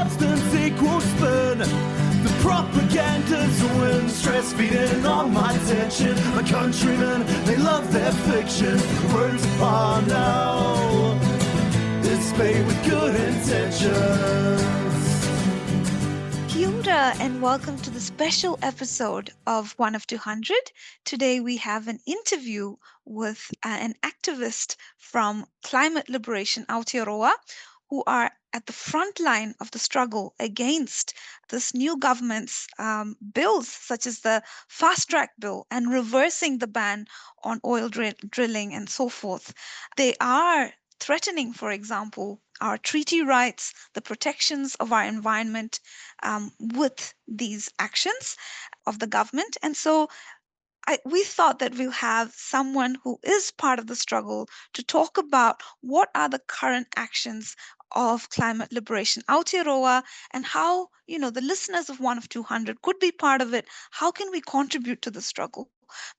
substance equals spin. The propaganda's a win, stress feeding all my tension. My countrymen, they love their fiction. Words upon now, it's made with good intentions. Kia ora and welcome to the special episode of One of 200. Today we have an interview with an activist from Liberation Aotearoa who are at the front line of the struggle against this new government's bills, such as the fast track bill and reversing the ban on oil drilling and so forth. They are threatening, for example, our treaty rights, the protections of our environment with these actions of the government. And so we thought that we'll have someone who is part of the struggle to talk about what are the current actions of Climate Liberation Aotearoa and how, the listeners of One of 200 could be part of it. How can we contribute to the struggle?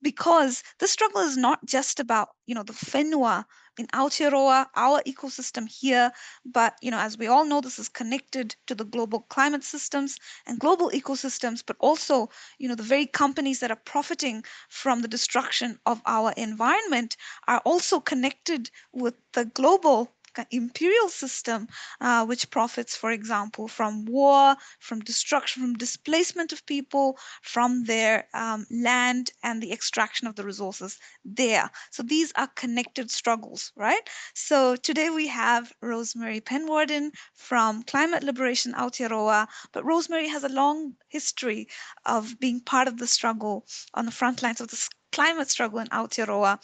Because the struggle is not just about, the whenua in Aotearoa, our ecosystem here, but, as we all know, this is connected to the global climate systems and global ecosystems, but also, the very companies that are profiting from the destruction of our environment are also connected with the global imperial system, which profits, for example, from war, from destruction, from displacement of people, from their land and the extraction of the resources there. So these are connected struggles, right? So today we have Rosemary Penwarden from Climate Liberation Aotearoa, but Rosemary has a long history of being part of the struggle on the front lines of the climate struggle in Aotearoa.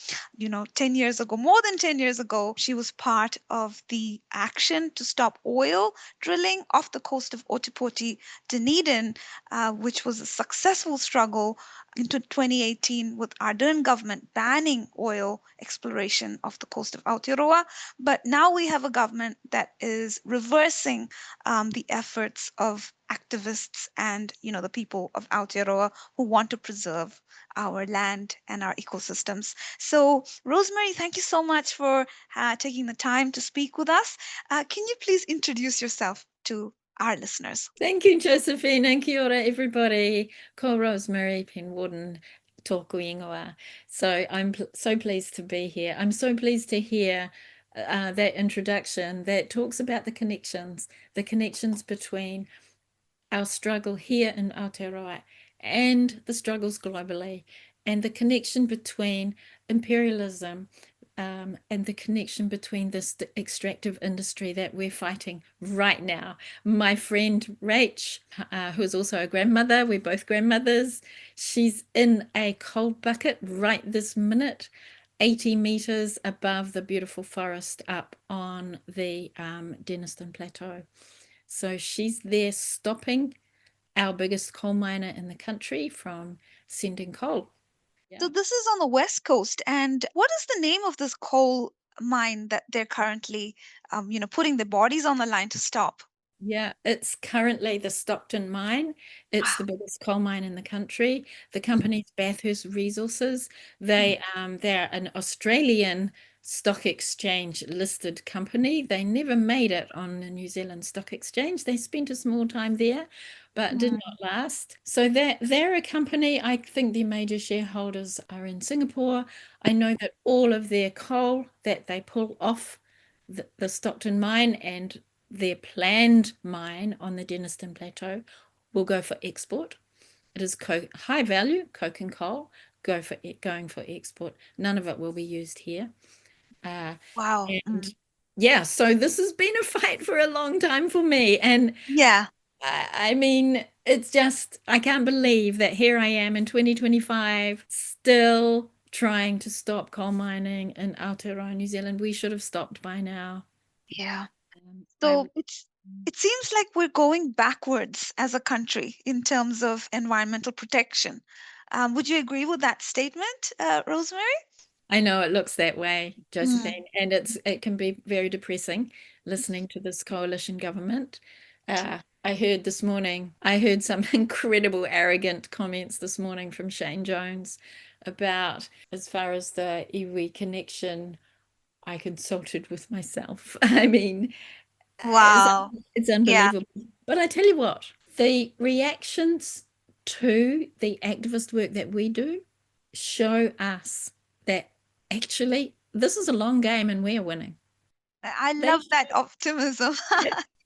10 years ago, more than 10 years ago, she was part of the action to stop oil drilling off the coast of Otipoti, Dunedin, which was a successful struggle into 2018 with Ardern government banning oil exploration off the coast of Aotearoa. But now we have a government that is reversing the efforts of activists and the people of Aotearoa who want to preserve our land and our ecosystems. So, Rosemary, thank you so much for taking the time to speak with us. Can you please introduce yourself to our listeners? Thank you, Josephine, and kia ora, everybody. Ko Rosemary Penwarden, tōku ingoa. So I'm so pleased to be here. I'm so pleased to hear that introduction that talks about the connections between our struggle here in Aotearoa and the struggles globally, and the connection between imperialism and the connection between this extractive industry that we're fighting right now. My friend Rach, who is also a grandmother, we're both grandmothers, she's in a coal bucket right this minute, 80 meters above the beautiful forest up on the Denniston Plateau. So she's there stopping our biggest coal miner in the country from sending coal. Yeah. So this is on the West Coast. And what is the name of this coal mine that they're currently, putting their bodies on the line to stop? Yeah, it's currently the Stockton Mine. It's the biggest coal mine in the country. The company's Bathurst Resources. They're an Australian stock exchange listed company. They never made it on the New Zealand Stock Exchange. They spent a small time there, but did not last. So they're a company. I think their major shareholders are in Singapore. I know that all of their coal that they pull off the Stockton Mine and their planned mine on the Denniston Plateau will go for export. It is high value coking coal going for export. None of it will be used here. Wow. And yeah, so this has been a fight for a long time for me. And yeah, I mean, it's just, I can't believe that here I am in 2025 still trying to stop coal mining in Aotearoa, New Zealand. We should have stopped by now. Yeah. So it seems like we're going backwards as a country in terms of environmental protection. Would you agree with that statement, Rosemary? I know it looks that way, Josephine, and it can be very depressing listening to this coalition government. I heard some incredible arrogant comments this morning from Shane Jones about, as far as the iwi connection, I consulted with myself. I mean, wow, it's unbelievable. But I tell you what, the reactions to the activist work that we do show us that actually this is a long game and we're winning. I They love that optimism.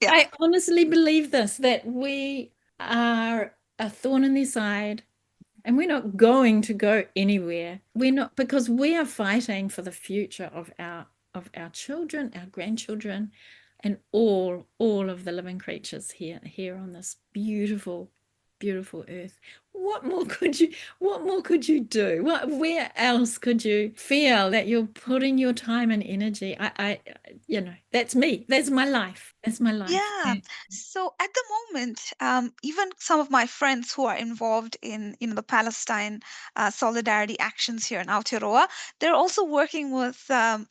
Yeah. I honestly believe this, that we are a thorn in their side and we're not going to go anywhere. We're not, because we are fighting for the future of our children, our grandchildren, and all of the living creatures here on this beautiful earth. What more could you do? Where else could you feel that you're putting your time and energy? I that's me. That's my life. Yeah. So at the moment, even some of my friends who are involved in, the Palestine solidarity actions here in Aotearoa, they're also working with, a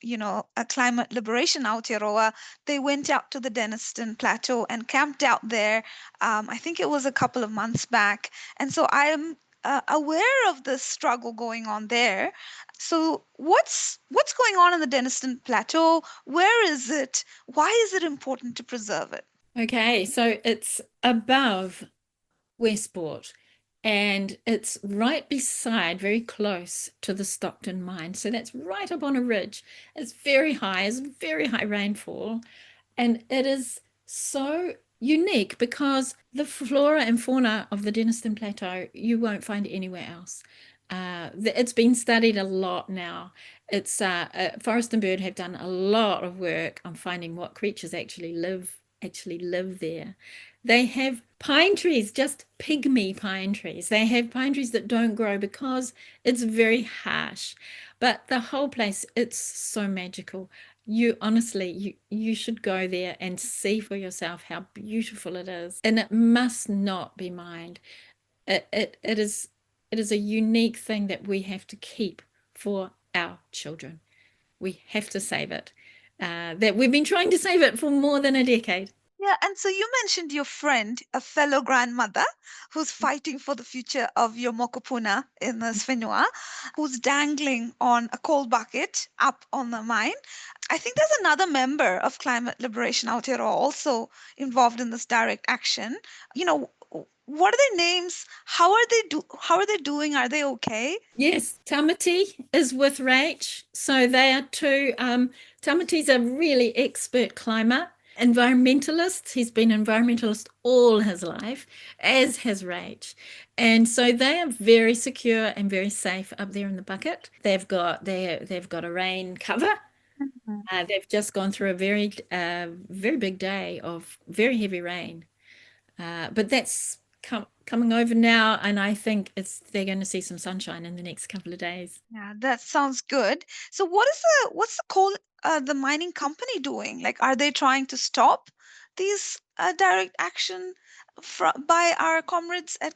Climate Liberation Aotearoa. They went out to the Denniston Plateau and camped out there. I think it was a couple of months back, and so I am aware of the struggle going on there. So what's going on in the Denniston Plateau? Where is it? Why is it important to preserve it? Okay, so it's above Westport and it's right beside, very close to the Stockton Mine. So that's right up on a ridge. It's very high, it's very high rainfall, and it is so unique because the flora and fauna of the Denniston Plateau you won't find anywhere else. It's been studied a lot now. It's Forest and Bird have done a lot of work on finding what creatures actually live there. They have pine trees, just pygmy pine trees. They have pine trees that don't grow because it's very harsh. But the whole place, it's so magical. You honestly, you should go there and see for yourself how beautiful it is. And it must not be mined. It is a unique thing that we have to keep for our children. We have to save it. That we've been trying to save it for more than a decade. Yeah, and so you mentioned your friend, a fellow grandmother, who's fighting for the future of your mokopuna in the Svenua, who's dangling on a coal bucket up on the mine. I think there's another member of Climate Liberation Aotearoa also involved in this direct action. What are their names? How are they doing? Are they okay? Yes, Tamati is with Rach. So they are two. Tamati's a really expert climber, environmentalist. He's been environmentalist all his life, as has Rach. And so they are very secure and very safe up there in the bucket. They've got a rain cover. They've just gone through a very big day of very heavy rain. But that's coming over now, and I think they're going to see some sunshine in the next couple of days. Yeah, that sounds good. So what's the mining company doing? Like, are they trying to stop these direct action by our comrades at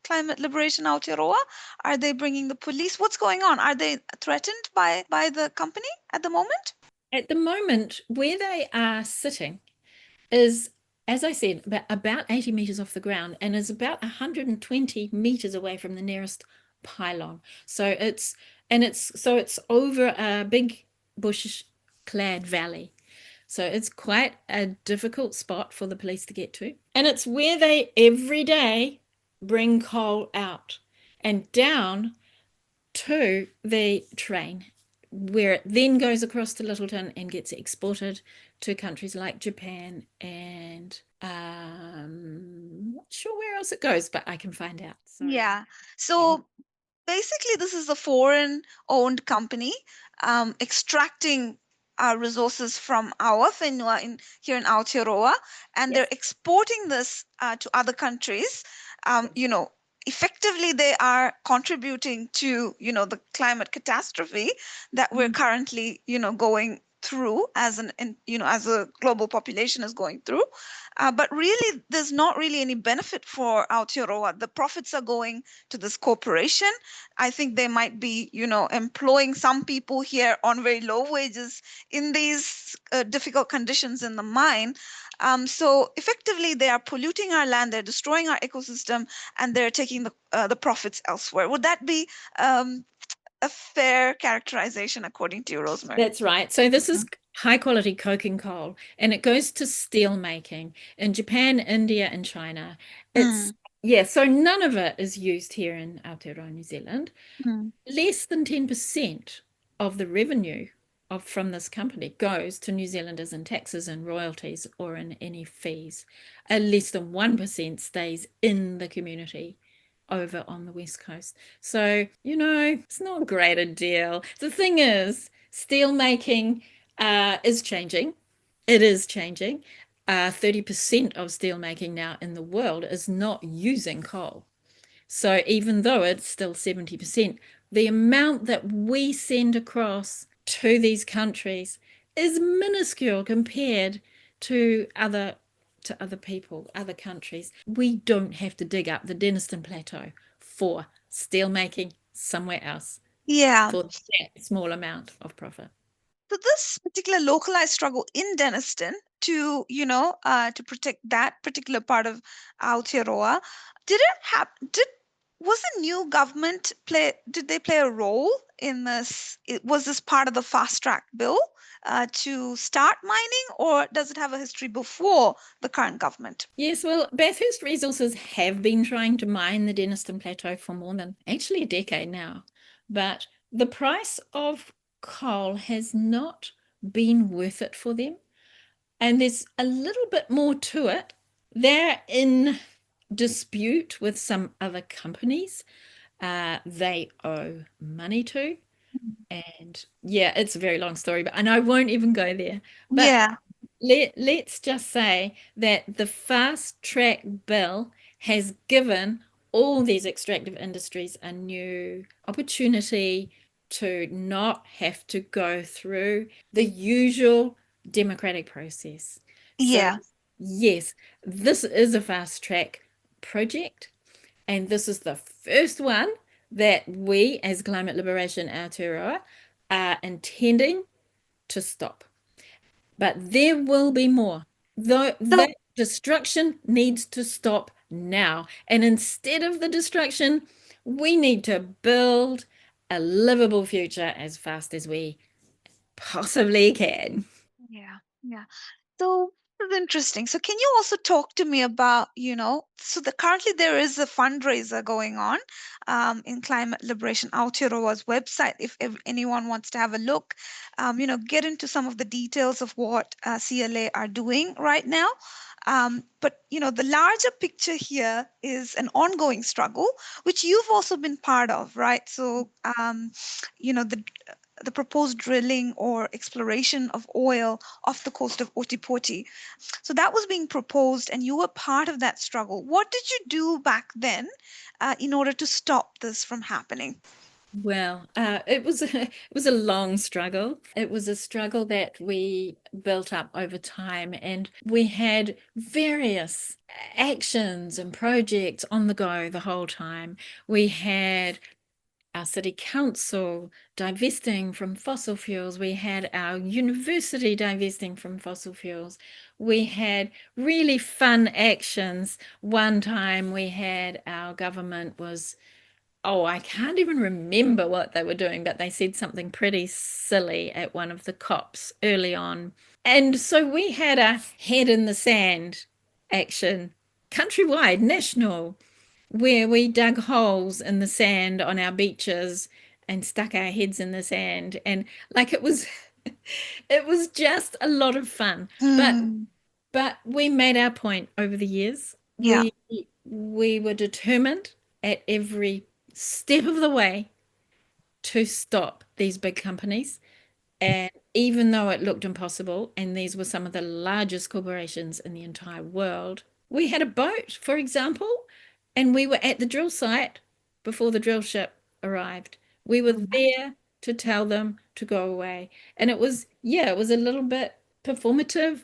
Climate Liberation Aotearoa? Are they bringing the police? What's going on? Are they threatened by the company at the moment? At the moment, where they are sitting is, as I said, about 80 meters off the ground and is about 120 meters away from the nearest pylon. So it's over a big bush-clad valley. So it's quite a difficult spot for the police to get to. And it's where they every day bring coal out and down to the train, where it then goes across to Littleton and gets exported to countries like Japan and not sure where else it goes, but I can find out. Sorry. Yeah. So basically, this is a foreign-owned company extracting resources from our whenua here in Aotearoa, and they're exporting this to other countries. Effectively, they are contributing to, the climate catastrophe that we're currently, going through as as a global population is going through. But really, there's not really any benefit for Aotearoa. The profits are going to this corporation. I think they might be, employing some people here on very low wages in these difficult conditions in the mine. So effectively, they are polluting our land, they're destroying our ecosystem, and they're taking the profits elsewhere. Would that be a fair characterization according to you, Rosemary? That's right. So this is high quality coking coal, and it goes to steel making in Japan, India, and China. It's Mm, yeah, so none of it is used here in Aotearoa, New Zealand. mm. Less than 10% of the revenue from this company goes to New Zealanders in taxes and royalties or in any fees. Less than 1% stays in the community over on the West Coast. So, it's not a great deal. The thing is, steel making is changing. It is changing. 30% of steel making now in the world is not using coal. So even though it's still 70%, the amount that we send across to these countries is minuscule compared to other people, other countries. We don't have to dig up the Denniston Plateau for steel making somewhere else Yeah. for that small amount of profit. So this particular localized struggle in Denniston to protect that particular part of Aotearoa, did it happen? Was the new government did they play a role in this? Was this part of the fast track bill to start mining, or does it have a history before the current government? Yes, well, Bathurst Resources have been trying to mine the Denniston Plateau for more than actually a decade now, but the price of coal has not been worth it for them. And there's a little bit more to it. They're in dispute with some other companies they owe money to. And yeah, it's a very long story, and I won't even go there. But Yeah, let's just say that the fast track bill has given all these extractive industries a new opportunity to not have to go through the usual democratic process. So, yeah. yes, this is a fast track project, and this is the first one that we, as Climate Liberation Aotearoa, are intending to stop. But there will be more. Though So that destruction needs to stop now. And instead of the destruction, we need to build a livable future as fast as we possibly can. yeah, yeah. So this is interesting. So can you also talk to me about, so currently there is a fundraiser going on in Climate Liberation Aotearoa's website. If anyone wants to have a look, get into some of the details of what CLA are doing right now. But the larger picture here is an ongoing struggle, which you've also been part of, right? So, the proposed drilling or exploration of oil off the coast of Otipoti. So that was being proposed, and you were part of that struggle. What did you do back then in order to stop this from happening? Well, it was a long struggle. It was a struggle that we built up over time, and we had various actions and projects on the go the whole time. We had our city council divesting from fossil fuels. We had our university divesting from fossil fuels. We had really fun actions. One time we had our government was, oh, I can't even remember what they were doing, but they said something pretty silly at one of the COPs early on. And so we had a head in the sand action, countrywide, national, where we dug holes in the sand on our beaches and stuck our heads in the sand. And like it was just a lot of fun. But Hmm. but we made our point over the years. Yeah, We were determined at every step of the way to stop these big companies. And even though it looked impossible, and these were some of the largest corporations in the entire world, we had a boat, for example, and we were at the drill site before the drill ship arrived. We were there to tell them to go away. And it was, yeah, it was a little bit performative,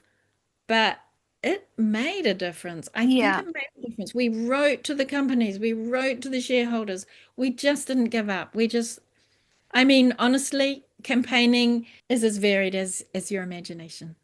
but it made a difference. I think yeah. it made a difference. We wrote to the companies, we wrote to the shareholders. We just didn't give up. I mean, honestly, campaigning is as varied as your imagination.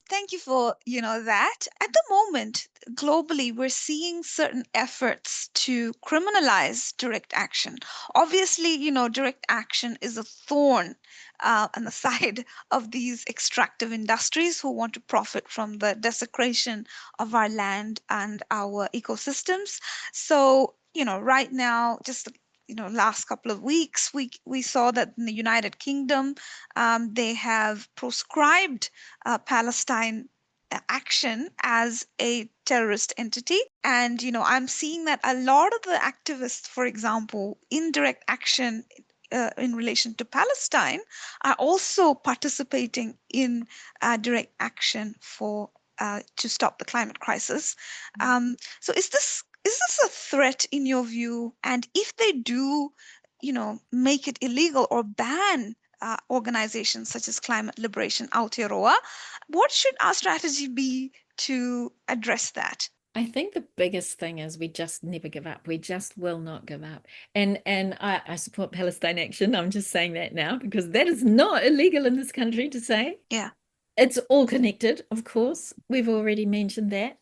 Thank you for, that. At the moment, globally, we're seeing certain efforts to criminalize direct action. Obviously, direct action is a thorn on the side of these extractive industries who want to profit from the desecration of our land and our ecosystems. So, right now, just last couple of weeks, we saw that in the United Kingdom, they have proscribed Palestine action as a terrorist entity. And, I'm seeing that a lot of the activists, for example, in direct action in relation to Palestine, are also participating in direct action for to stop the climate crisis. So is this a threat in your view? And if they do, make it illegal or ban organizations such as Climate Liberation Aotearoa, what should our strategy be to address that? I think the biggest thing is we just never give up. We just will not give up. And I support Palestine action. I'm just saying that now because that is not illegal in this country to say. Yeah. It's all connected, of course. We've already mentioned that.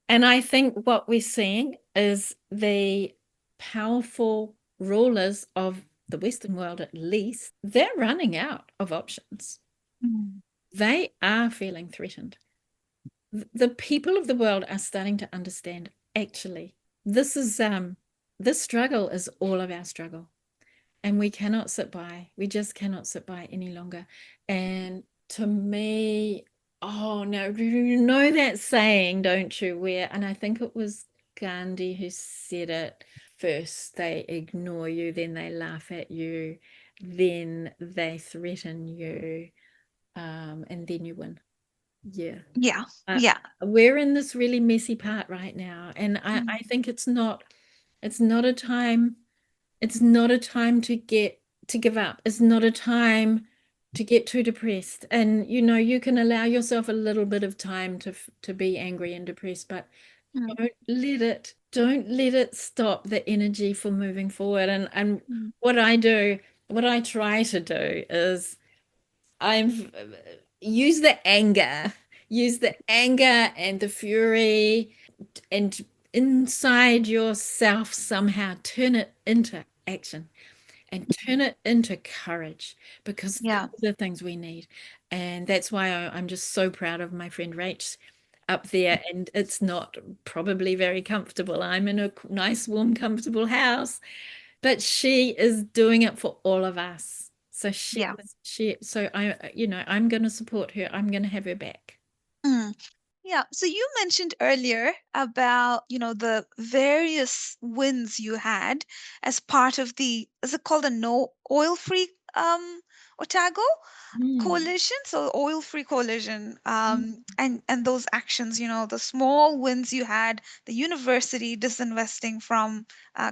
And I think what we're seeing is the powerful rulers of the Western world, at least, they're running out of options. Mm. They are feeling threatened. The people of the world are starting to understand, actually, this struggle is all of our struggle. And we cannot sit by. We just cannot sit by any longer. And to me, oh no, you know that saying, don't you? And I think it was Gandhi who said it first. They ignore you, then they laugh at you, then they threaten you, and then you win. Yeah. Yeah. Yeah. We're in this really messy part right now. And I think it's not a time to give up. It's not a time to get too depressed. And you can allow yourself a little bit of time to be angry and depressed, but don't let it stop the energy for moving forward. And what I try to do is use the anger and the fury and inside yourself somehow turn it into action and turn it into courage, because those are the things we need. And that's why I'm just so proud of my friend Rach up there. And it's not probably very comfortable. I'm in a nice, warm, comfortable house, but she is doing it for all of us. So I'm going to support her. I'm going to have her back. Yeah. So you mentioned earlier about, the various wins you had as part of is it called a no oil-free Otago coalition? So oil-free coalition, and those actions, the small wins you had, the university disinvesting from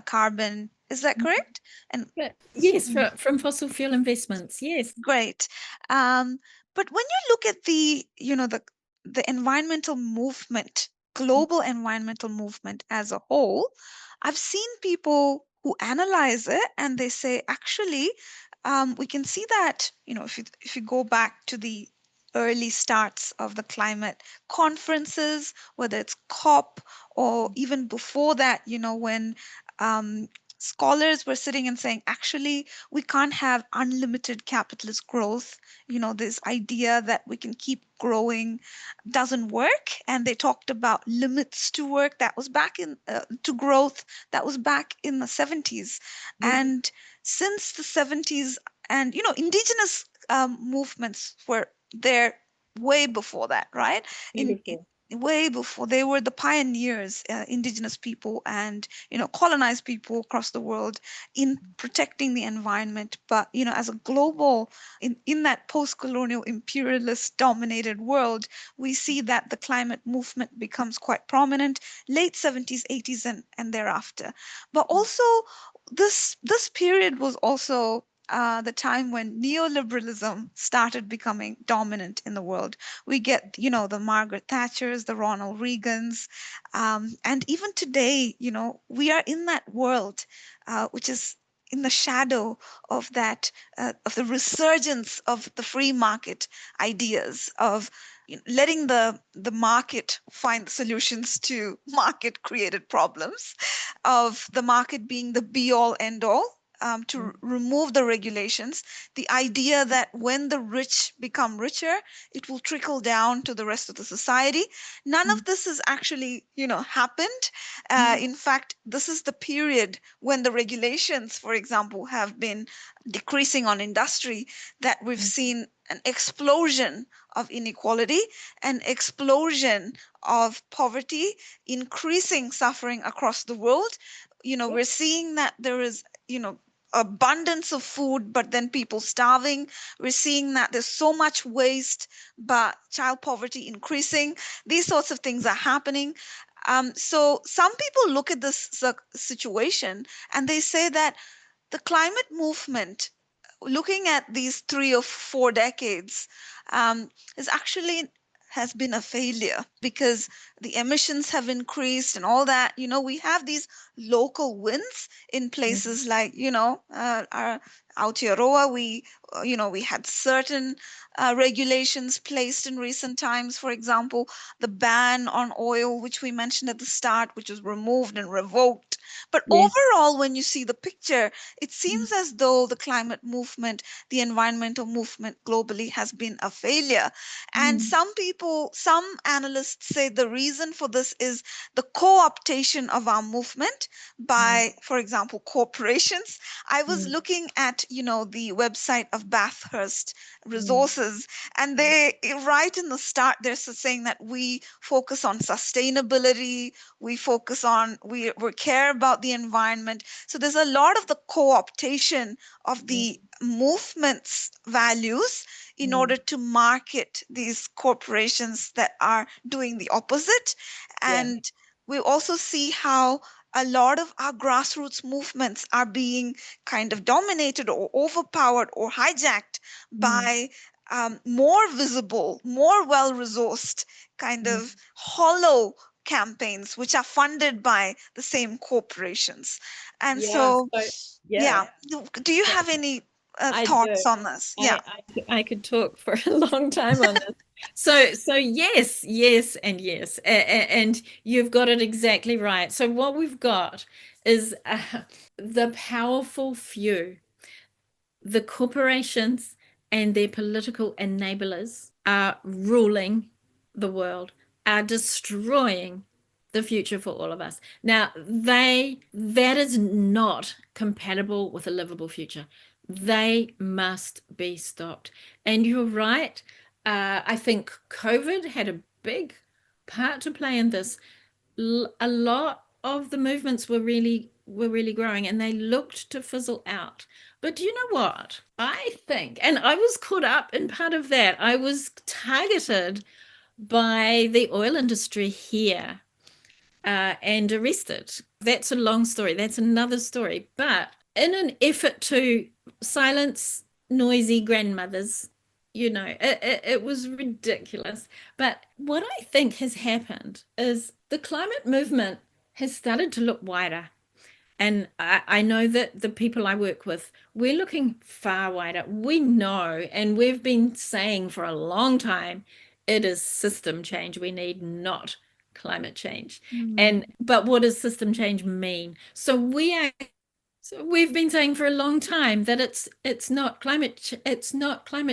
carbon. Is that correct? And yes, from fossil fuel investments. Yes. Great. But when you look at the environmental movement, global environmental movement as a whole, I've seen people who analyze it and they say, actually, we can see that, if you go back to the early starts of the climate conferences, whether it's COP or even before that, when scholars were sitting and saying, actually, we can't have unlimited capitalist growth. This idea that we can keep growing doesn't work. And they talked about limits to work that was back to growth that was back in the 70s. And since the 70s, and, indigenous movements were there way before that, right? Way before. They were the pioneers, indigenous people and colonized people across the world in protecting the environment. But as a global, in that post-colonial imperialist dominated world, we see that the climate movement becomes quite prominent late 70s, 80s, and thereafter. But also this period was also the time when neoliberalism started becoming dominant in the world. We get, the Margaret Thatchers, the Ronald Reagans, and even today, we are in that world, which is in the shadow of that, of the resurgence of the free market ideas of letting the market find solutions to market created problems, of the market being the be all end all. to remove the regulations, the idea that when the rich become richer, it will trickle down to the rest of the society. None of this has actually, happened. In fact, this is the period when the regulations, for example, have been decreasing on industry, that we've seen an explosion of inequality, an explosion of poverty, increasing suffering across the world. We're seeing that there is, abundance of food, but then people starving. We're seeing that there's so much waste, but child poverty increasing. These sorts of things are happening. So some people look at this situation and they say that the climate movement, looking at these 3 or 4 decades, is actually has been a failure because the emissions have increased and all that. We have these local wins in places like, our Aotearoa. We had certain regulations placed in recent times. For example, the ban on oil, which we mentioned at the start, which was removed and revoked. But overall, when you see the picture, it seems as though the climate movement, the environmental movement globally has been a failure. And some analysts say the reason for this is the co-optation of our movement by, for example, corporations. I was looking at, the website of Bathurst Resources, and they, right in the start, they're saying that we focus on sustainability, we care about the environment. So there's a lot of the co-optation of the movement's values in order to market these corporations that are doing the opposite. And we also see how a lot of our grassroots movements are being kind of dominated or overpowered or hijacked by more visible, more well-resourced, kind of hollow campaigns, which are funded by the same corporations. And so, do you have any I thoughts do. on this? Yeah. I could talk for a long time on this. So yes, and yes, and you've got it exactly right. So what we've got is the powerful few, the corporations and their political enablers are ruling the world, are destroying the future for all of us. Now, that is not compatible with a livable future. They must be stopped. And you're right. I think COVID had a big part to play in this. A lot of the movements were really growing and they looked to fizzle out. But do you know what? I think, and I was caught up in part of that, I was targeted by the oil industry here and arrested. That's a long story. That's another story. But in an effort to silence noisy grandmothers, it was ridiculous. But what I think has happened is the climate movement has started to look wider. And I know that the people I work with, we're looking far wider. We know, and we've been saying for a long time, it is system change we need, not climate change. But what does system change mean? So we've been saying for a long time that it's not climate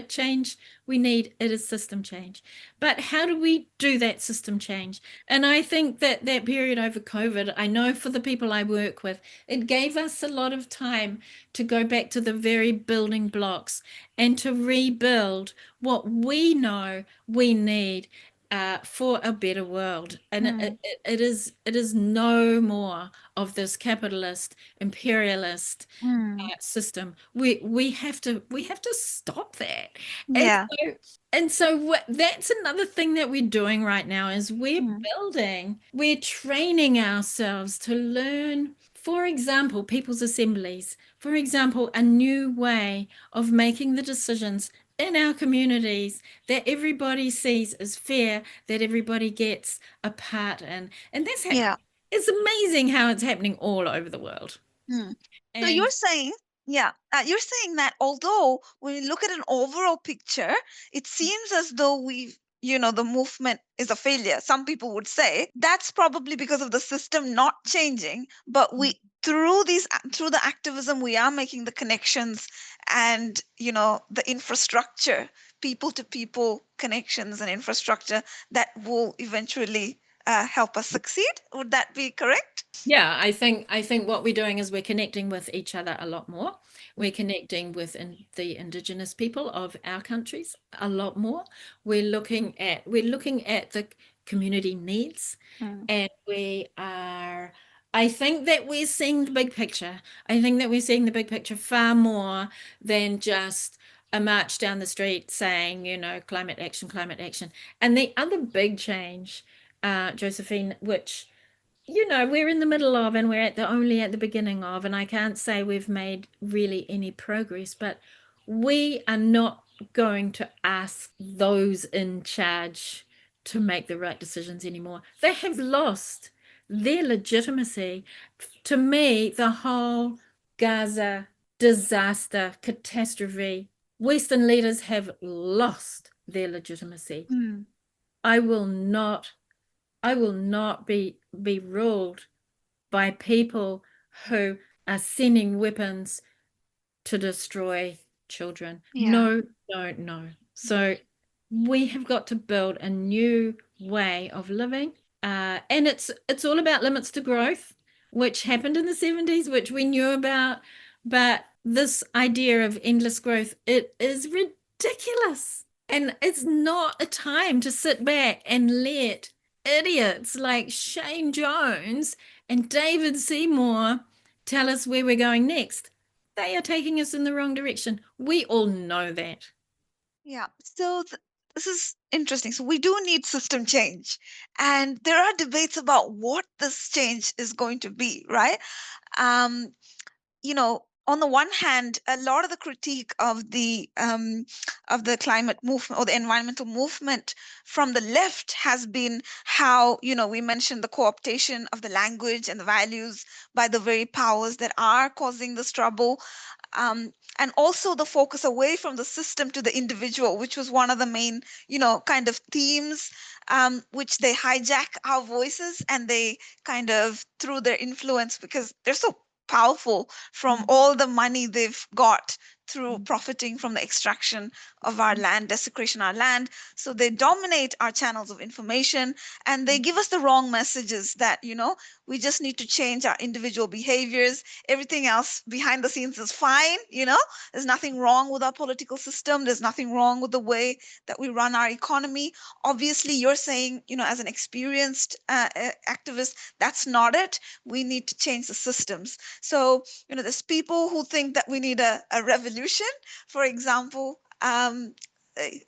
change we need, it is system change. But how do we do that system change? And I think that period over COVID, I know for the people I work with, it gave us a lot of time to go back to the very building blocks and to rebuild what we know we need for a better world. And it is no more of this capitalist imperialist system. We have to stop that. Yeah. And so that's another thing that we're doing right now is we're training ourselves to learn, for example, people's assemblies, for example, a new way of making the decisions in our communities that everybody sees as fair, that everybody gets a part in. And that's it's amazing how it's happening all over the world. So you're saying, you're saying that although when we look at an overall picture, it seems as though we've the movement is a failure, some people would say that's probably because of the system not changing. But we, through the activism, we are making the connections and the infrastructure, people to people connections and infrastructure that will eventually help us succeed. Would that be correct? Yeah, I think what we're doing is we're connecting with each other a lot more. We're connecting with the indigenous people of our countries a lot more. We're looking at the community needs, and I think that we're seeing the big picture. I think that we're seeing the big picture far more than just a march down the street saying, climate action, climate action. And the other big change, Josephine, which we're in the middle of, and we're only at the beginning of, and I can't say we've made really any progress, but we are not going to ask those in charge to make the right decisions anymore. They have lost their legitimacy. To me, the whole Gaza disaster, catastrophe, Western leaders have lost their legitimacy. I will not be ruled by people who are sending weapons to destroy children. No. So we have got to build a new way of living, and it's all about limits to growth, which happened in the 70s, which we knew about. But this idea of endless growth, it is ridiculous, and it's not a time to sit back and let idiots like Shane Jones and David Seymour tell us where we're going next. They are taking us in the wrong direction. We all know that. Yeah. So this is interesting. So we do need system change, and there are debates about what this change is going to be, right? Um, on the one hand, a lot of the critique of the climate movement or the environmental movement from the left has been how we mentioned the co-optation of the language and the values by the very powers that are causing this trouble, and also the focus away from the system to the individual, which was one of the main kind of themes, which they hijack our voices and they kind of through their influence, because they're so powerful from all the money they've got through profiting from the extraction of our land, desecration of our land. So they dominate our channels of information, and they give us the wrong messages that we just need to change our individual behaviors. Everything else behind the scenes is fine. There's nothing wrong with our political system. There's nothing wrong with the way that we run our economy. Obviously, you're saying, as an experienced activist, that's not it. We need to change the systems. So, there's people who think that we need a revolution. For example,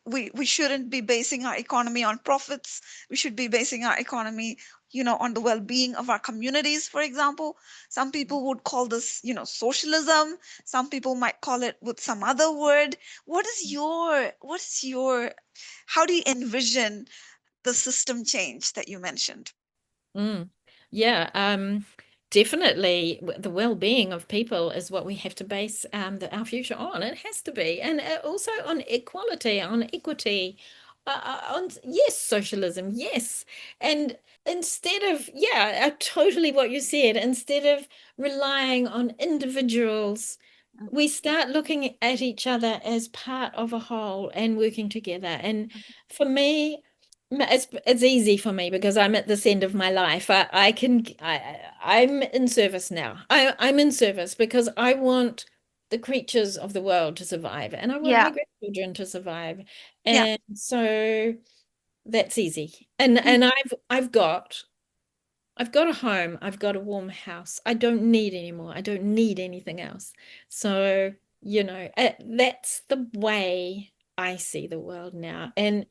we shouldn't be basing our economy on profits. We should be basing our economy on the well-being of our communities, for example. Some people would call this socialism. Some people might call it with some other word. How do you envision the system change that you mentioned? Yeah, definitely the well-being of people is what we have to base our future on. It has to be, and also on equality, on equity, on yes, socialism, yes. And instead of totally what you said, instead of relying on individuals, we start looking at each other as part of a whole and working together. And for me, it's easy for me because I'm at this end of my life. I'm in service now. I'm in service because I want the creatures of the world to survive, and I want my grandchildren to survive. And so that's easy. And I've got a home. I've got a warm house. I don't need any more. I don't need anything else. So, that's the way I see the world now. And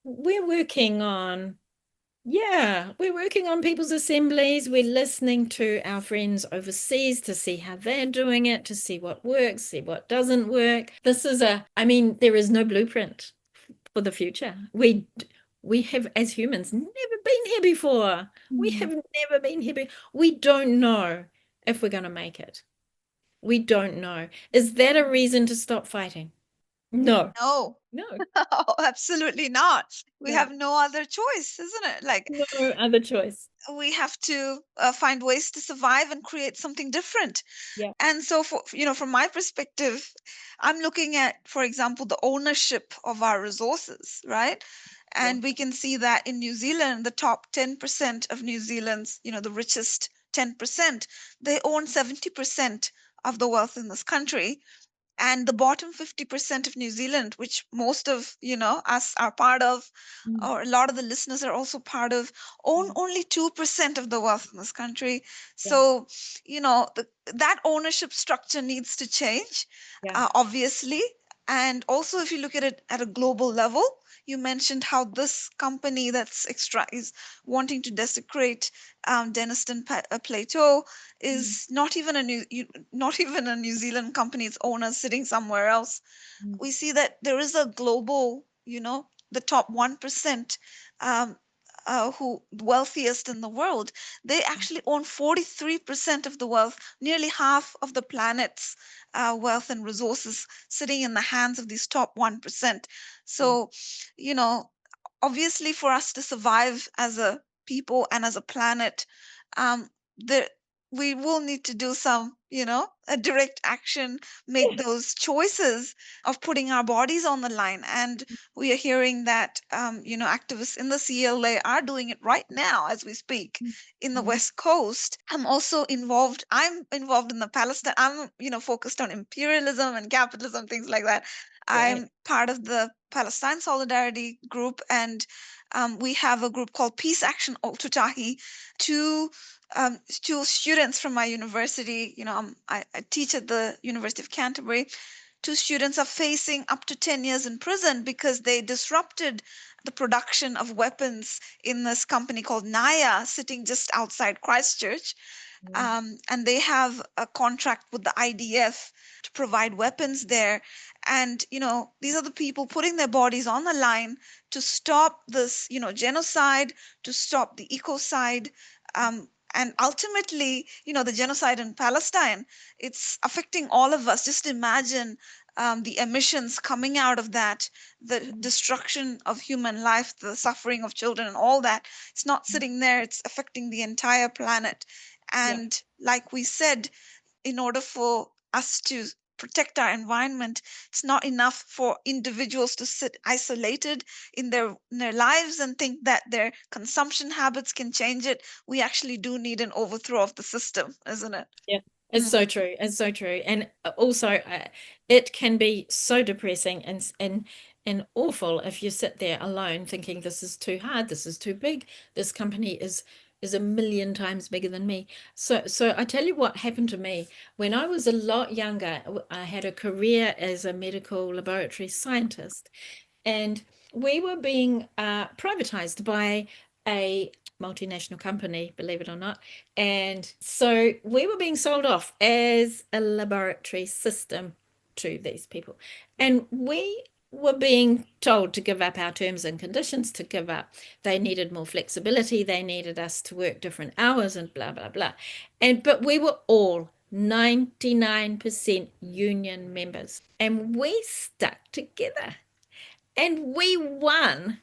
we're working on people's assemblies. We're listening to our friends overseas to see how they're doing it, to see what works, see what doesn't work. There is no blueprint for the future. We have, as humans, never been here before. We have never been here. We don't know if we're going to make it. We don't know. Is that a reason to stop fighting? No. No, Oh, absolutely not. We no, have no other choice, isn't it? Like, no other choice. we have to find ways to survive and create something different. Yeah. And so, from my perspective, I'm looking at, for example, the ownership of our resources, right? Yeah. And we can see that in New Zealand, the top 10% of New Zealand's, the richest 10%, they own 70% of the wealth in this country. And the bottom 50% of New Zealand, which most of, us are part of, Mm, or a lot of the listeners are also part of, own mm, only 2% of the wealth in this country. yeah. So, that ownership structure needs to change, Yeah. obviously. And also, if you look at it at a global level, you mentioned how this company that's extra is wanting to desecrate Denniston Plateau Mm, is not even a New Zealand company. Its owners sitting somewhere else. mm, We see that there is a global, the top 1%, um, who wealthiest in the world, they actually own 43% of the wealth, nearly half of the planet's wealth and resources sitting in the hands of these top 1%. yeah. So, you know, obviously for us to survive as a people and as a planet, um, there we will need to do some, a direct action, make those choices of putting our bodies on the line. And we are hearing that, activists in the CLA are doing it right now as we speak Mm, in the mm, West Coast. I'm involved in the Palestine. I'm, focused on imperialism and capitalism, things like that. great. I'm part of the Palestine Solidarity group, and we have a group called Peace Action Aotearoa. Two two students from my university, I teach at the University of Canterbury. Two students are facing up to 10 years in prison because they disrupted the production of weapons in this company called Naya, sitting just outside Christchurch. Yeah. And they have a contract with the IDF to provide weapons there. And, these are the people putting their bodies on the line to stop this, genocide, to stop the ecocide. And ultimately, the genocide in Palestine, it's affecting all of us. Just imagine the emissions coming out of that, the Mm, destruction of human life, the suffering of children, and all that. It's not mm, sitting there, it's affecting the entire planet. yeah. And like we said, in order for us to protect our environment, it's not enough for individuals to sit isolated in their lives and think that their consumption habits can change it. We actually do need an overthrow of the system, isn't it? Yeah, it's Mm. so true. It's so true. And also, it can be so depressing and awful if you sit there alone thinking this is too hard, this is too big, this company is a million times bigger than me. So I tell you what happened to me when I was a lot younger. I had a career as a medical laboratory scientist, and we were being privatized by a multinational company, believe it or not. And so we were being sold off as a laboratory system to these people. And we were being told to give up our terms and conditions, to give up. They needed more flexibility. They needed us to work different hours and blah, blah, blah. But we were all 99% union members, and we stuck together. And we won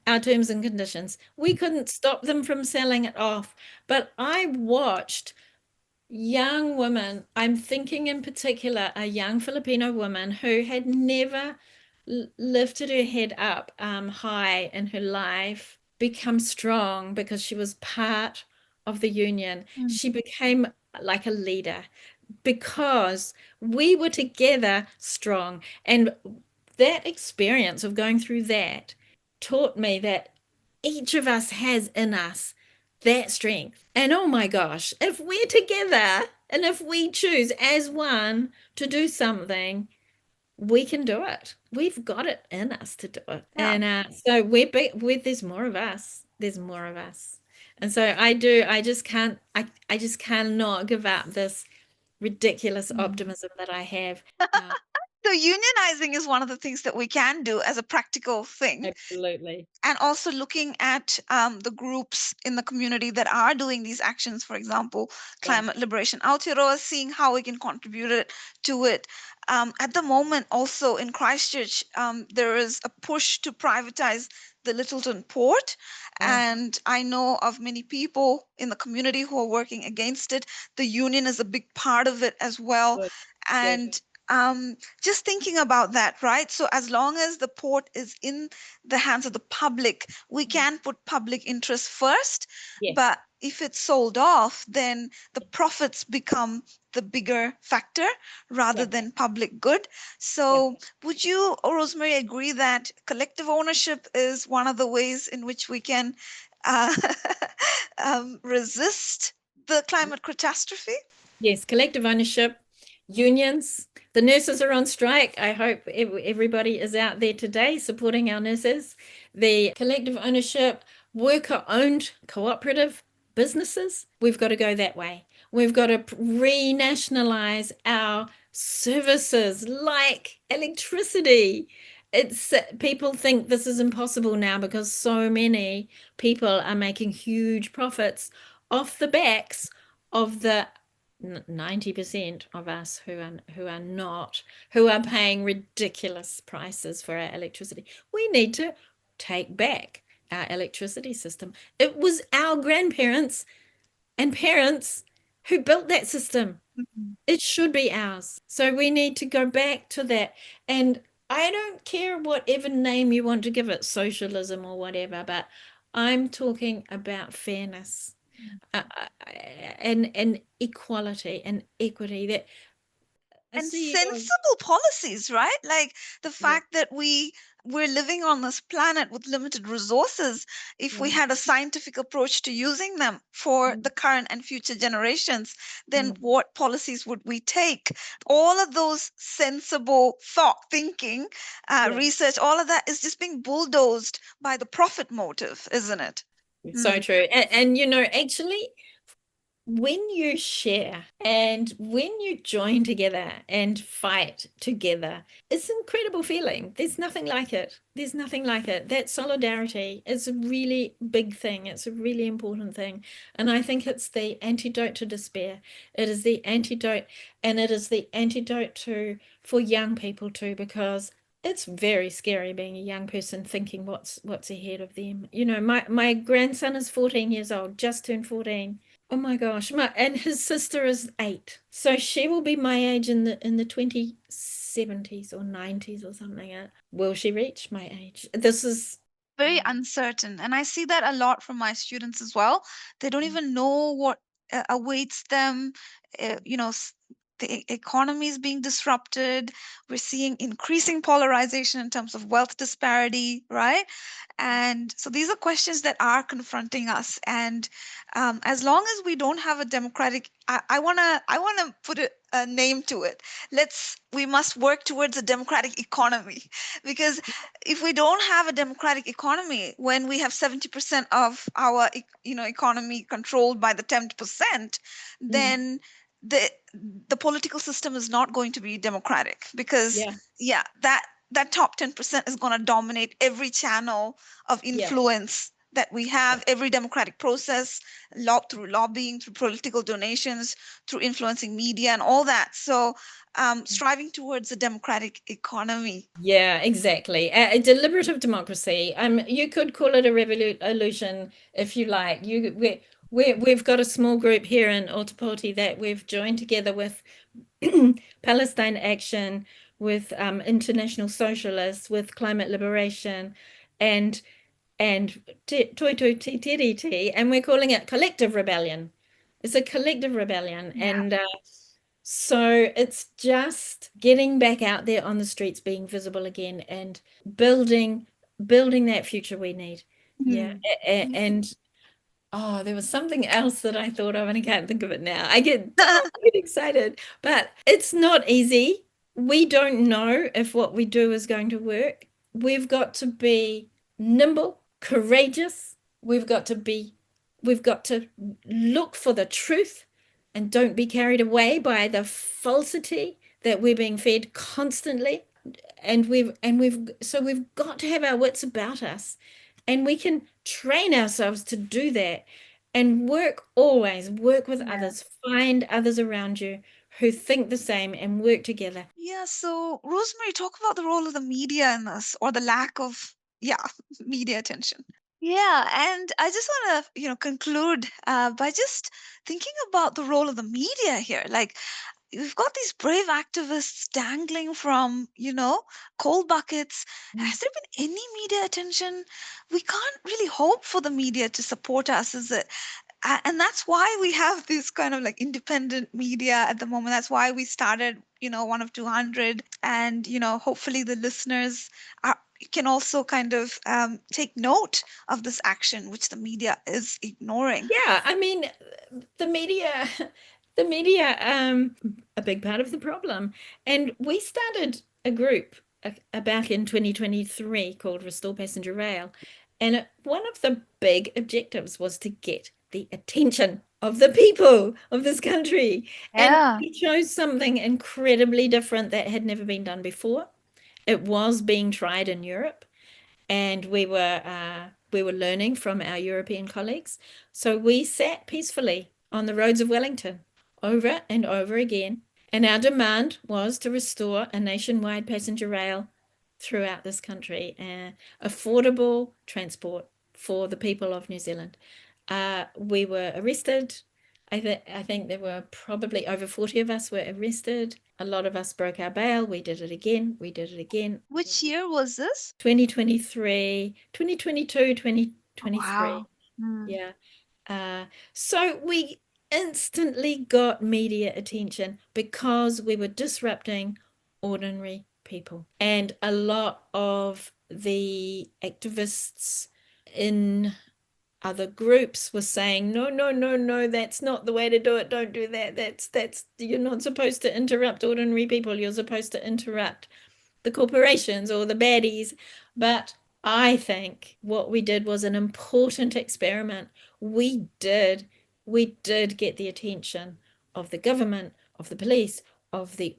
our terms and conditions. We couldn't stop them from selling it off. But I watched young women, I'm thinking in particular a young Filipino woman who had never lifted her head up high in her life, become strong because she was part of the union. Mm. She became like a leader because we were together strong. And that experience of going through that taught me that each of us has in us that strength. And oh my gosh, if we're together and if we choose as one to do something, we can do it. We've got it in us to do it. Yeah. And so we're big, there's more of us. There's more of us. And so I just cannot give up this ridiculous Mm. optimism that I have. So unionizing is one of the things that we can do as a practical thing. Absolutely. And also looking at the groups in the community that are doing these actions, for example, Yeah. Climate Liberation Aotearoa, seeing how we can contribute to it. At the moment, also in Christchurch, there is a push to privatize the Littleton port. And I know of many people in the community who are working against it. The union is a big part of it as well. Good. And just thinking about that, right? So as long as the port is in the hands of the public, we can put public interest first. Yes. But if it's sold off, then the profits become the bigger factor rather Yeah. than public good. So would you, Rosemary, agree that collective ownership is one of the ways in which we can uh, resist the climate catastrophe? Yes, collective ownership, unions. The nurses are on strike. I hope everybody is out there today supporting our nurses. The collective ownership, worker-owned cooperative businesses, we've got to go that way. We've got to renationalize our services like electricity. It's people think this is impossible now because so many people are making huge profits off the backs of the 90% of us who are paying ridiculous prices for our electricity. We need to take back our electricity system. It was our grandparents and parents who built that system. It should be ours. So we need to go back to that. And I don't care whatever name you want to give it, socialism or whatever, but I'm talking about fairness. And equality and equity that And sensible policies, right? Like the fact that we're living on this planet with limited resources. If we had a scientific approach to using them for the current and future generations, then what policies would we take? All of those sensible thinking, research, all of that is just being bulldozed by the profit motive, isn't it? So true. And actually, when you share and when you join together and fight together, it's an incredible feeling. There's nothing like it. There's nothing like it. That solidarity is a really big thing. It's a really important thing. And I think it's the antidote to despair. It is the antidote, and it is the antidote for young people too, because it's very scary being a young person thinking what's ahead of them. My grandson is 14 years old, just turned 14. Oh my gosh, and his sister is 8. So she will be my age in the 2070s or 90s or something. Will she reach my age? This is very uncertain. And I see that a lot from my students as well. They don't even know what awaits them. The economy is being disrupted. We're seeing increasing polarization in terms of wealth disparity, right? And so these are questions that are confronting us. And as long as we don't have a democratic, I wanna put a name to it. We must work towards a democratic economy, because if we don't have a democratic economy, when we have 70% of our economy controlled by the 10%, then the political system is not going to be democratic, because that top 10% is going to dominate every channel of influence that we have, every democratic process, through lobbying, through political donations, through influencing media and all that. So striving towards a democratic economy. Yeah, exactly. A deliberative democracy. You could call it a revolution if you like. We've got a small group here in Ōtepoti that we've joined together with Palestine Action, with International Socialists, with Climate Liberation, and Toi Te Tiriti, and we're calling it Collective Rebellion. It's a collective rebellion, and so it's just getting back out there on the streets, being visible again, and building that future we need. And there was something else that I thought of and I can't think of it now. I get excited, but it's not easy. We don't know if what we do is going to work. We've got to be nimble, courageous. We've got to look for the truth and don't be carried away by the falsity that we're being fed constantly, and we've got to have our wits about us, and we can train ourselves to do that, and always work with others, find others around you who think the same, and work together. Yeah, so Rosemary, talk about the role of the media in this, or the lack of, yeah, media attention. Yeah, and I just want to, conclude by just thinking about the role of the media here. Like, we've got these brave activists dangling from, coal buckets. Has there been any media attention? We can't really hope for the media to support us, is it? And that's why we have this kind of like independent media at the moment. That's why we started, one of 200. And, hopefully the listeners are, can also kind of take note of this action, which the media is ignoring. Yeah, I mean, the media, the media, a big part of the problem. And we started a group back in 2023 called Restore Passenger Rail. And one of the big objectives was to get the attention of the people of this country. Yeah. And we chose something incredibly different that had never been done before. It was being tried in Europe, and we were learning from our European colleagues. So we sat peacefully on the roads of Wellington over and over again, and our demand was to restore a nationwide passenger rail throughout this country, affordable transport for the people of New Zealand. We were arrested. I think there were probably over 40 of us were arrested. A lot of us broke our bail. We did it again. We did it again. Which year was this? 2023, 2022, 2023. Wow. Mm. Yeah. So we instantly got media attention because we were disrupting ordinary people. And a lot of the activists in other groups were saying, no, that's not the way to do it. Don't do that. That's you're not supposed to interrupt ordinary people. You're supposed to interrupt the corporations or the baddies. But I think what we did was an important experiment. We did get the attention of the government, of the police, of the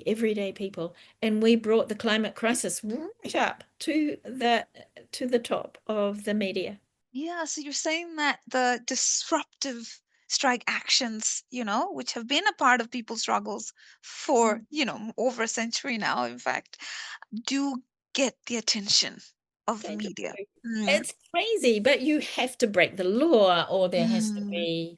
everyday people, and we brought the climate crisis right up to the top of the media. Yeah, so you're saying that the disruptive strike actions, which have been a part of people's struggles for, over a century now, in fact, do get the attention of the They do. media. Mm. It's crazy, but you have to break the law, or there has to Mm. be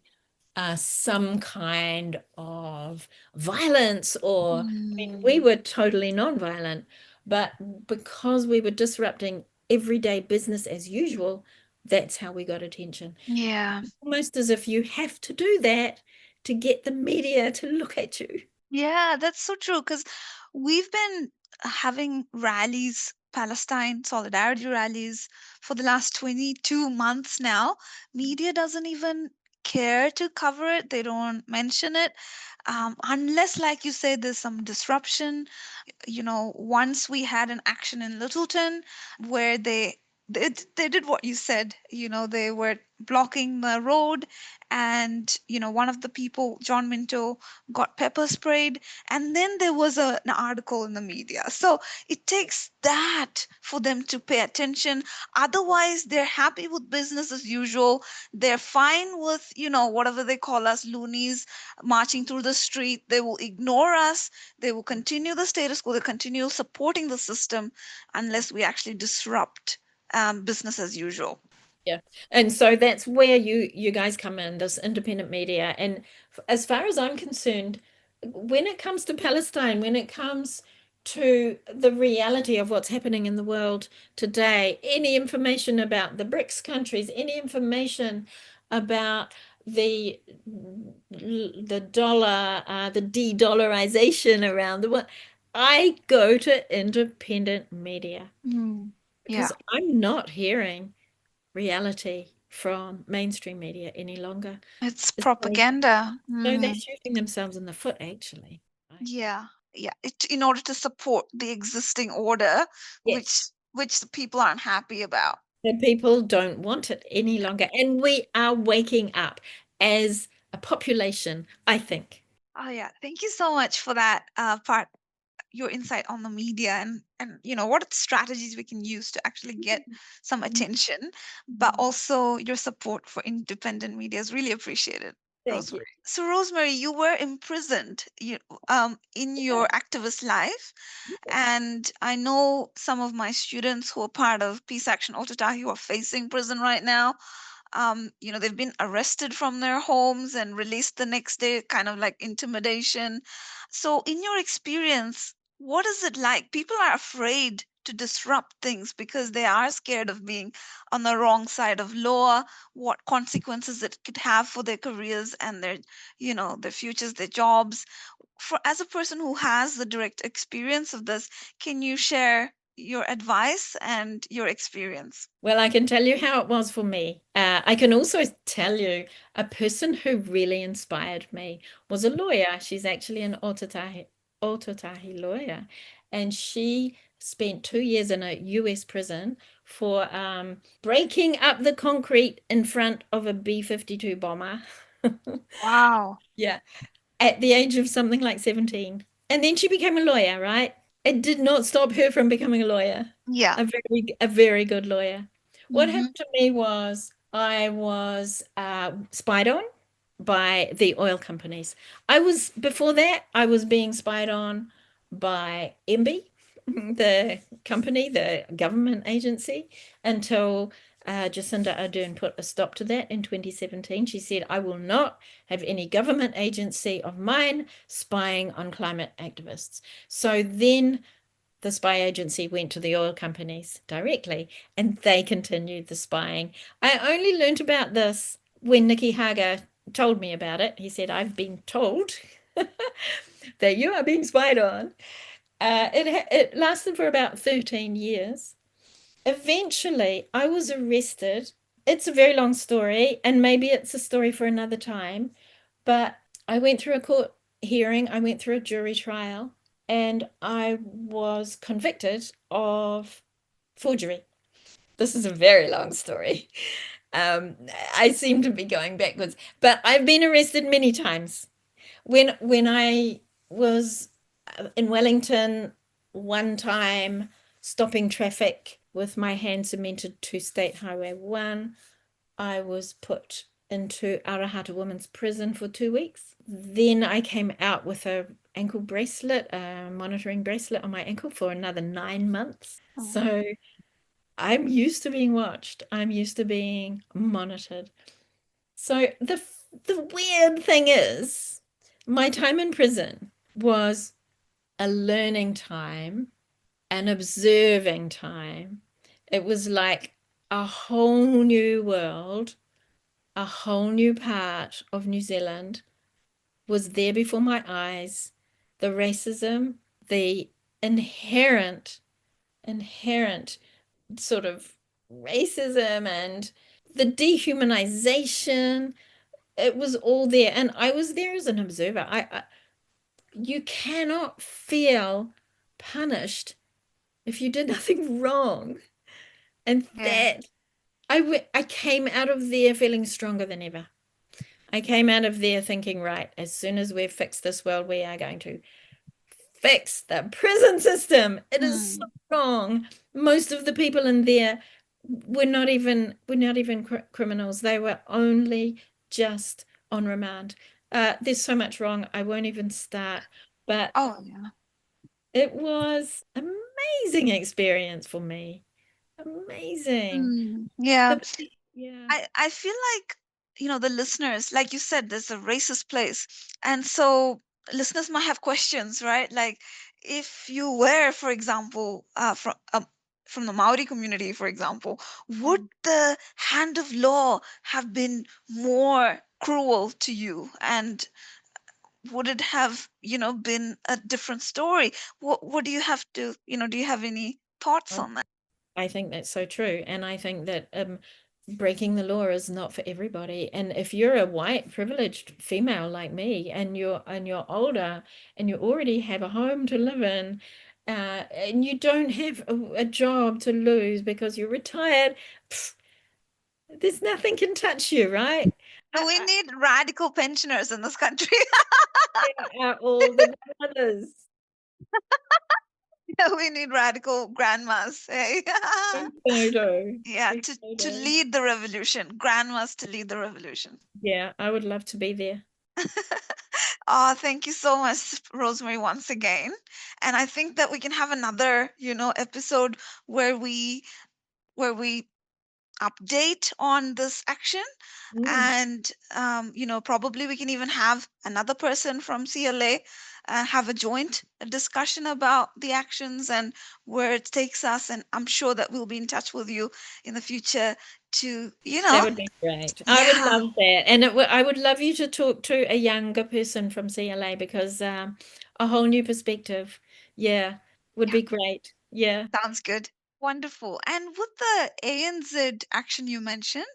some kind of violence, or I mean, we were totally non-violent, but because we were disrupting everyday business as usual, that's how we got attention. Yeah. Almost as if you have to do that to get the media to look at you. Yeah, that's so true. Because we've been having rallies, Palestine solidarity rallies, for the last 22 months now. Media doesn't even care to cover it, they don't mention it. Unless, like you say, there's some disruption. Once we had an action in Littleton where they did what you said. They were blocking the road, and one of the people, John Minto, got pepper sprayed, and then there was an article in the media. So it takes that for them to pay attention. Otherwise, they're happy with business as usual. They're fine with whatever they call us, loonies, marching through the street. They will ignore us. They will continue the status quo. They continue supporting the system unless we actually disrupt business as usual. Yeah, and so that's where you guys come in, this independent media. And as far as I'm concerned, when it comes to Palestine, when it comes to the reality of what's happening in the world today, any information about the BRICS countries, any information about the dollar, the de-dollarization around the world, I go to independent media because I'm not hearing reality from mainstream media any longer. It's propaganda. So they're shooting themselves in the foot, actually. Yeah, yeah. In order to support the existing order, Yes. which the people aren't happy about. The people don't want it any longer. And we are waking up as a population, I think. Oh yeah, thank you so much for that part, your insight on the media and what strategies we can use to actually get some attention, but also your support for independent media is really appreciated, Thank you. Rosemary. So Rosemary, you were imprisoned in your activist life, and I know some of my students who are part of Peace Action Otatahi who are facing prison right now. They've been arrested from their homes and released the next day, kind of like intimidation. So, in your experience, what is it like? People are afraid to disrupt things because they are scared of being on the wrong side of law, what consequences it could have for their careers and their futures, their jobs. For as a person who has the direct experience of this, can you share your advice and your experience? Well, I can tell you how it was for me. I can also tell you a person who really inspired me was a lawyer. She's actually an Aotearoa lawyer, and she spent 2 years in a US prison for breaking up the concrete in front of a B-52 bomber. Wow. Yeah, at the age of something like 17. And then she became a lawyer, right? It did not stop her from becoming a lawyer, Yeah. a very good lawyer. What Mm-hmm. happened to me was I was spied on by the oil companies. Before that, I was being spied on by MB, the company, the government agency, until Jacinda Ardern put a stop to that in 2017. She said, I will not have any government agency of mine spying on climate activists. So then the spy agency went to the oil companies directly and they continued the spying. I only learned about this when Nikki Hager told me about it. He said, I've been told that you are being spied on. It lasted for about 13 years. Eventually, I was arrested. It's a very long story, and maybe it's a story for another time, but I went through a court hearing, I went through a jury trial, and I was convicted of forgery. This is a very long story. Um, I seem to be going backwards, but I've been arrested many times. When I was in Wellington one time, stopping traffic with my hand cemented to State Highway 1, I was put into Arahata Women's Prison for 2 weeks. Then I came out with a ankle bracelet, a monitoring bracelet on my ankle for another 9 months. Oh. So I'm used to being watched. I'm used to being monitored. So the weird thing is, my time in prison was a learning time, an observing time. It was like a whole new world, a whole new part of New Zealand was there before my eyes. The racism, the inherent sort of racism and the dehumanization, it was all there. And I was there as an observer. You cannot feel punished if you did nothing wrong. And Yeah. I came out of there feeling stronger than ever. I came out of there thinking, right, as soon as we've fixed this world, we are going to fix the prison system. It is so wrong. Most of the people in there were not even criminals. They were only just on remand. There's so much wrong. I won't even start. But Oh yeah. it was amazing experience for me. Amazing. Yeah. Yeah. I feel like, the listeners, like you said, there's a racist place. And so listeners might have questions, right? Like if you were, for example, from the Maori community, for example, would the hand of law have been more cruel to you? And would it have, been a different story? What do you have to, do you have any thoughts on that? I think that's so true. And I think that breaking the law is not for everybody. And if you're a white privileged female like me and you're older and you already have a home to live in, and you don't have a job to lose because you're retired, there's nothing can touch you, right? We need radical pensioners in this country. All the others. We need radical grandmas. Hey? Yeah, to lead the revolution. Grandmas to lead the revolution. Yeah, I would love to be there. Oh, thank you so much, Rosemary, once again. And I think that we can have another, episode where we update on this action. And probably we can even have another person from CLA have a joint discussion about the actions and where it takes us. And I'm sure that we'll be in touch with you in the future to That would be great. I would love that. And I would love you to talk to a younger person from CLA, because a whole new perspective, would be great. Yeah. Sounds good. Wonderful. And with the ANZ action you mentioned,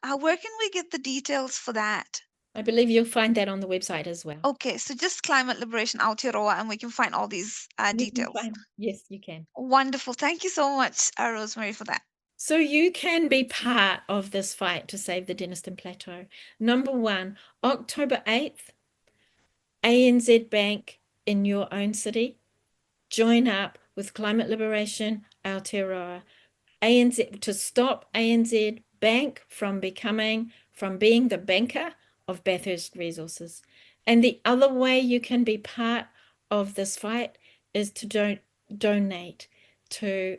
where can we get the details for that? I believe you'll find that on the website as well. Okay, so just Climate Liberation Aotearoa, and we can find all these details. Yes, you can. Wonderful. Thank you so much, Rosemary, for that. So you can be part of this fight to save the Denniston Plateau. Number 1, October 8th, ANZ Bank in your own city. Join up with Climate Liberation Aotearoa. ANZ, to stop ANZ Bank from being the banker of Bathurst Resources. And the other way you can be part of this fight is to donate to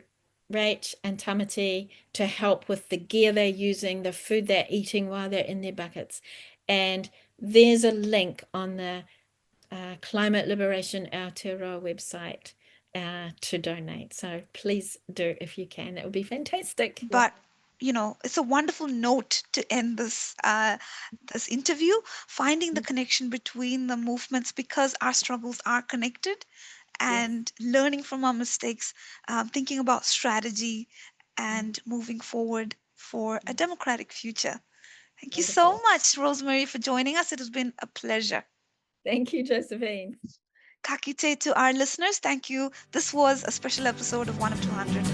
Rach and Tamati to help with the gear they're using, the food they're eating while they're in their buckets. And there's a link on the Climate Liberation Aotearoa website to donate. So please do if you can. That would be fantastic. But it's a wonderful note to end this this interview, finding the connection between the movements, because our struggles are connected, and learning from our mistakes, thinking about strategy and moving forward for a democratic future. Thank you so much, Rosemary, for joining us. It has been a pleasure. Thank you, Josephine. Ka kite to our listeners. Thank you. This was a special episode of 1 of 200.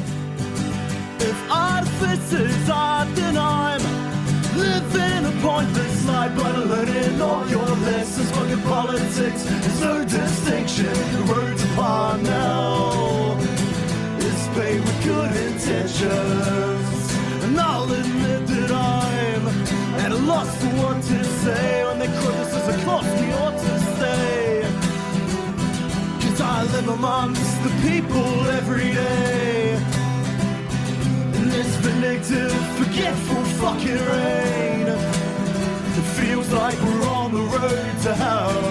If artificers are denied, living a pointless life, but learning all your lessons. Fucking politics, there's no distinction. The road's upon now. It's paved with good intentions, and I'll admit that I'm at a loss for what to say when the criticism cost me ought to stay. 'Cause I live amongst the people every day. This vindictive, forgetful fucking rain. It feels like we're on the road to hell.